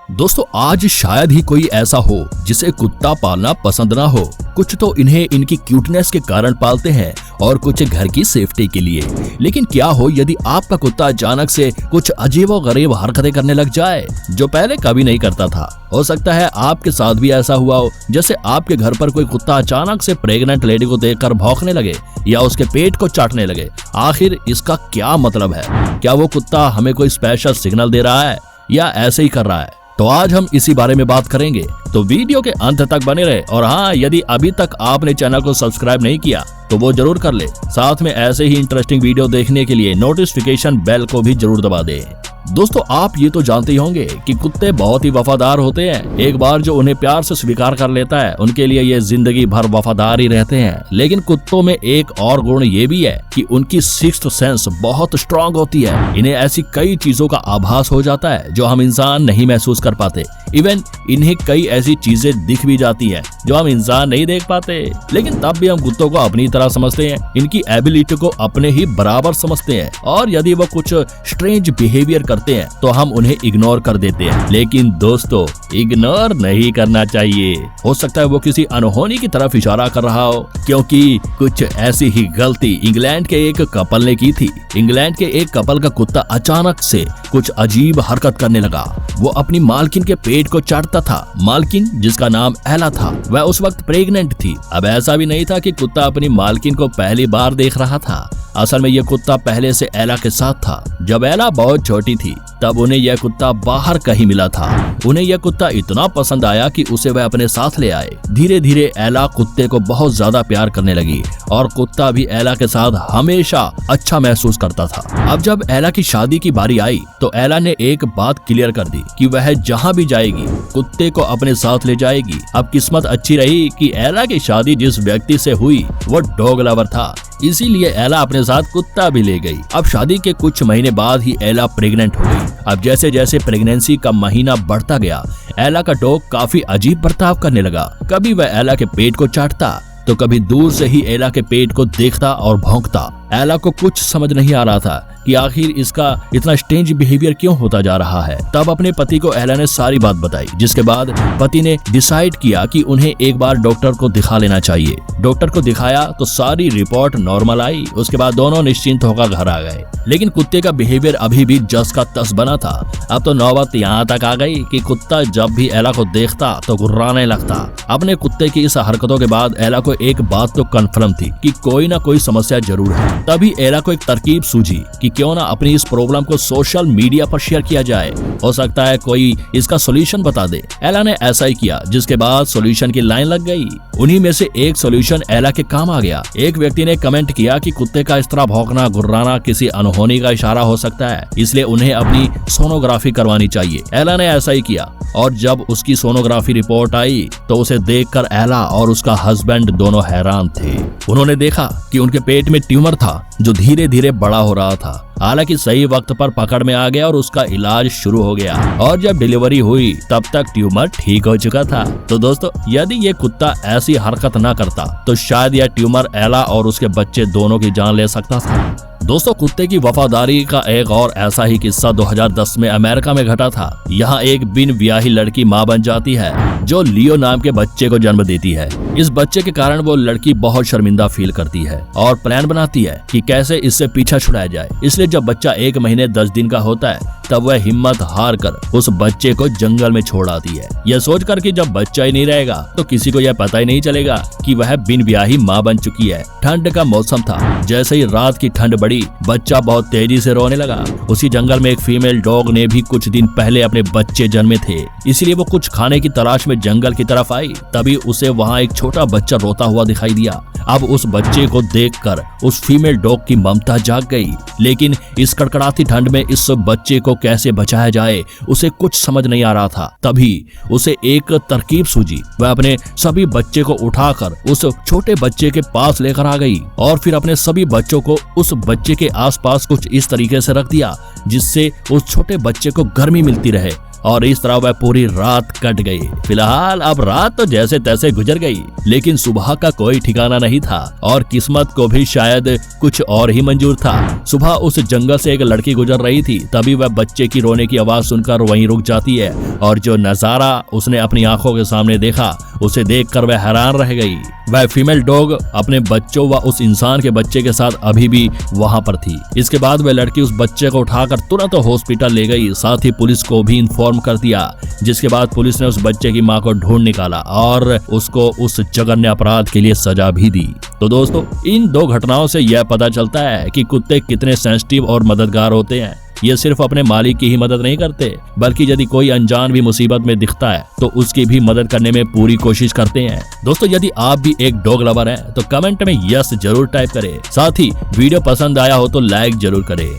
दोस्तों आज शायद ही कोई ऐसा हो जिसे कुत्ता पालना पसंद ना हो। कुछ तो इन्हें इनकी क्यूटनेस के कारण पालते हैं और कुछ घर की सेफ्टी के लिए। लेकिन क्या हो यदि आपका कुत्ता अचानक से कुछ अजीबोगरीब हरकतें करने लग जाए जो पहले कभी नहीं करता था। हो सकता है आपके साथ भी ऐसा हुआ हो, जैसे आपके घर पर कोई कुत्ता अचानक से प्रेग्नेंट लेडी को देखकर भौंकने लगे या उसके पेट को चाटने लगे। आखिर इसका क्या मतलब है? क्या वो कुत्ता हमें कोई स्पेशल सिग्नल दे रहा है या ऐसे ही कर रहा है? तो आज हम इसी बारे में बात करेंगे, तो वीडियो के अंत तक बने रहे। और हाँ, यदि अभी तक आपने चैनल को सब्सक्राइब नहीं किया तो वो जरूर कर ले। साथ में ऐसे ही इंटरेस्टिंग वीडियो देखने के लिए नोटिफिकेशन बेल को भी जरूर दबा दें। दोस्तों आप ये तो जानते ही होंगे कि कुत्ते बहुत ही वफादार होते हैं। एक बार जो उन्हें प्यार से स्वीकार कर लेता है उनके लिए ये जिंदगी भर वफादार ही रहते हैं। लेकिन कुत्तों में एक और गुण ये भी है कि उनकी सिक्स्थ सेंस बहुत स्ट्रांग होती है। इन्हें ऐसी कई चीजों का आभास हो जाता है जो हम इंसान नहीं महसूस कर पाते। इवन इन्हें कई ऐसी चीजें दिख भी जाती हैं जो हम इंसान नहीं देख पाते। लेकिन तब भी हम कुत्तों को अपनी तरह समझते हैं, इनकी एबिलिटी को अपने ही बराबर समझते हैं। और यदि वो कुछ स्ट्रेंज बिहेवियर करते हैं तो हम उन्हें इग्नोर कर देते हैं। लेकिन दोस्तों इग्नोर नहीं करना चाहिए। हो सकता है वो किसी अनहोनी की तरफ इशारा कर रहा हो, क्योंकि कुछ ऐसी ही गलती इंग्लैंड के एक कपल ने की थी। इंग्लैंड के एक कपल का कुत्ता अचानक से कुछ अजीब हरकत करने लगा। वो अपनी मालकिन के पेट को चाटता था। मालकिन, जिसका नाम एला था, वह उस वक्त प्रेग्नेंट थी। अब ऐसा भी नहीं था कि कुत्ता अपनी मालकिन को पहली बार देख रहा था। असल में यह कुत्ता पहले से एला के साथ था। जब एला बहुत छोटी थी तब उन्हें यह कुत्ता बाहर कहीं मिला था। उन्हें यह कुत्ता इतना पसंद आया कि उसे वह अपने साथ ले आए। धीरे धीरे एला कुत्ते को बहुत ज्यादा प्यार करने लगी और कुत्ता भी एला के साथ हमेशा अच्छा महसूस करता था। अब जब एला की शादी की बारी आई तो एला ने एक बात क्लियर कर दी कि वह जहाँ भी जाएगी कुत्ते को अपने साथ ले जाएगी। अब किस्मत अच्छी रही कि एला की शादी जिस व्यक्ति से हुई वो डॉग लवर था, इसीलिए एला अपने साथ कुत्ता भी ले गई। अब शादी के कुछ महीने बाद ही एला प्रेग्नेंट हो गई। अब जैसे जैसे प्रेगनेंसी का महीना बढ़ता गया एला का डॉग काफी अजीब बर्ताव करने लगा। कभी वह एला के पेट को चाटता तो कभी दूर से ही एला के पेट को देखता और भौंकता। एला को कुछ समझ नहीं आ रहा था कि आखिर इसका इतना स्ट्रेंज बिहेवियर क्यों होता जा रहा है। तब अपने पति को एला ने सारी बात बताई, जिसके बाद पति ने डिसाइड किया कि उन्हें एक बार डॉक्टर को दिखा लेना चाहिए। डॉक्टर को दिखाया तो सारी रिपोर्ट नॉर्मल आई। उसके बाद दोनों निश्चिंत होकर घर आ गए। लेकिन कुत्ते का बिहेवियर अभी भी जस का तस बना था। अब तो नौबत यहाँ तक आ गई कि कुत्ता जब भी एला को देखता तो गुर्राने लगता। अपने कुत्ते की इस हरकतों के बाद एला को एक बात तो कन्फर्म थी कि कोई ना कोई समस्या जरूर है। तभी एला को एक तरकीब सूझी कि क्यों ना अपनी इस प्रॉब्लम को सोशल मीडिया पर शेयर किया जाए। हो सकता है कोई इसका सॉल्यूशन बता दे। एला ने ऐसा ही किया, जिसके बाद सॉल्यूशन की लाइन लग गई। उन्हीं में से एक सॉल्यूशन एला के काम आ गया। एक व्यक्ति ने कमेंट किया कि कुत्ते का इस तरह भौंकना गुर्राना किसी अनहोनी का इशारा हो सकता है, इसलिए उन्हें अपनी सोनोग्राफी करवानी चाहिए। एला ने ऐसा ही किया और जब उसकी सोनोग्राफी रिपोर्ट आई तो उसे देखकर एला और उसका हस्बैंड दोनों हैरान थे। उन्होंने देखा कि उनके पेट में ट्यूमर था जो धीरे धीरे बड़ा हो रहा था। हालांकि सही वक्त पर पकड़ में आ गया और उसका इलाज शुरू हो गया और जब डिलीवरी हुई तब तक ट्यूमर ठीक हो चुका था। तो दोस्तों यदि ये कुत्ता ऐसी हरकत ना करता तो शायद यह ट्यूमर एला और उसके बच्चे दोनों की जान ले सकता था। दोस्तों कुत्ते की वफादारी का एक और ऐसा ही किस्सा 2010 में अमेरिका में घटा था। यहाँ एक बिन ब्याही लड़की माँ बन जाती है जो लियो नाम के बच्चे को जन्म देती है। इस बच्चे के कारण वो लड़की बहुत शर्मिंदा फील करती है और प्लान बनाती है कि कैसे इससे पीछा छुड़ाया जाए। इसलिए जब बच्चा 1 महीने 10 दिन का होता है तब वह हिम्मत हार कर उस बच्चे को जंगल में छोड़ आती है, यह सोचकर कि जब बच्चा ही नहीं रहेगा तो किसी को यह पता ही नहीं चलेगा कि वह बिन ब्याही माँ बन चुकी है। ठंड का मौसम था। जैसे ही रात की ठंड बढ़ी बच्चा बहुत तेजी से रोने लगा। उसी जंगल में एक फीमेल डॉग ने भी कुछ दिन पहले अपने बच्चे जन्मे थे, इसलिए वो कुछ खाने की तलाश में जंगल की तरफ आई। तभी उसे वहाँ एक छोटा बच्चा रोता हुआ दिखाई दिया। अब उस बच्चे को देखकर उस फीमेल डॉग की ममता जाग गई। लेकिन इस कड़कड़ाती ठंड में इस बच्चे को कैसे बचाया जाए उसे कुछ समझ नहीं आ रहा था। तभी उसे एक तरकीब सूझी। वह अपने सभी बच्चे को उठाकर उस छोटे बच्चे के पास लेकर आ गई और फिर अपने सभी बच्चों को उस बच्चे के आसपास कुछ इस तरीके से रख दिया जिससे उस छोटे बच्चे को गर्मी मिलती रहे। और इस तरह वह पूरी रात कट गई। फिलहाल अब रात तो जैसे तैसे गुजर गई, लेकिन सुबह का कोई ठिकाना नहीं था और किस्मत को भी शायद कुछ और ही मंजूर था। सुबह उस जंगल से एक लड़की गुजर रही थी, तभी वह बच्चे की रोने की आवाज सुनकर वहीं रुक जाती है और जो नजारा उसने अपनी आंखों के सामने देखा उसे देखकर वह हैरान रह गई। वह फीमेल डॉग अपने बच्चों व उस इंसान के बच्चे के साथ अभी भी वहां पर थी। इसके बाद वह लड़की उस बच्चे को उठाकर तुरंत हॉस्पिटल ले गई, साथ ही पुलिस को भी इन्फॉर्म कर दिया, जिसके बाद पुलिस ने उस बच्चे की मां को ढूंढ निकाला और उसको उस जघन्य अपराध के लिए सजा भी दी। तो दोस्तों, इन दो घटनाओं से यह पता चलता है कि कुत्ते कितने सेंसिटिव और मददगार होते हैं। ये सिर्फ अपने मालिक की ही मदद नहीं करते, बल्कि यदि कोई अनजान भी मुसीबत में दिखता है तो उसकी भी मदद करने में पूरी कोशिश करते हैं। दोस्तों, यदि आप भी एक डॉग लवर हैं तो कमेंट में यस जरूर टाइप करें। साथ ही वीडियो पसंद आया हो तो लाइक जरूर करें।